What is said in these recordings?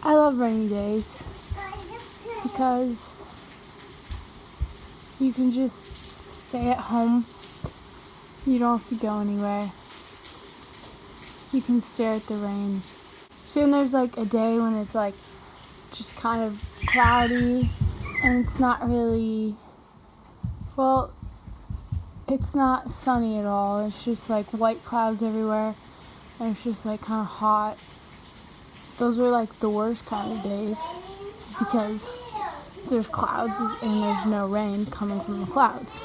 I love rainy days because you can just stay at home. You don't have to go anywhere. You can stare at the rain. Soon there's like a day when it's like just kind of cloudy and it's not really, well, it's not sunny at all. It's just like white clouds everywhere and it's just like kind of hot. Those are like the worst kind of days because there's clouds and there's no rain coming from the clouds.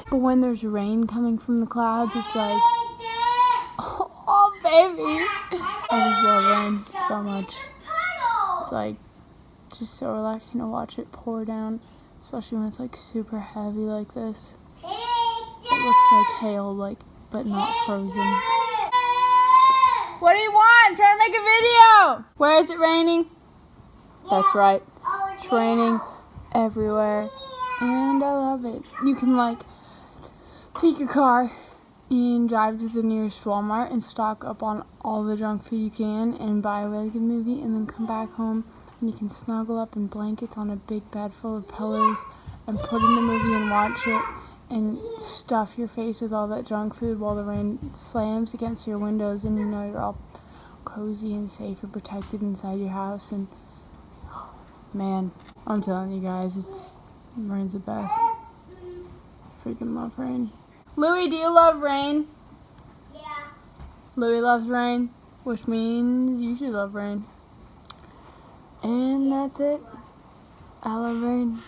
But when there's rain coming from the clouds, it's like, oh baby. I just love rain so much. It's like just so relaxing to watch it pour down, especially when it's like super heavy like this. It looks like hail, like, but not frozen. What do you want? I'm trying to make a video. Where is it raining? That's right. It's raining everywhere. And I love it. You can like take your car and drive to the nearest Walmart and stock up on all the junk food you can and buy a really good movie and then come back home and you can snuggle up in blankets on a big bed full of pillows and put in the movie and watch it and stuff your face with all that junk food while the rain slams against your windows and you know you're all cozy and safe and protected inside your house. And man, I'm telling you guys, rain's the best. Freaking love rain. Louie, do you love rain? Yeah. Louie loves rain, which means you should love rain. And that's it. I love rain.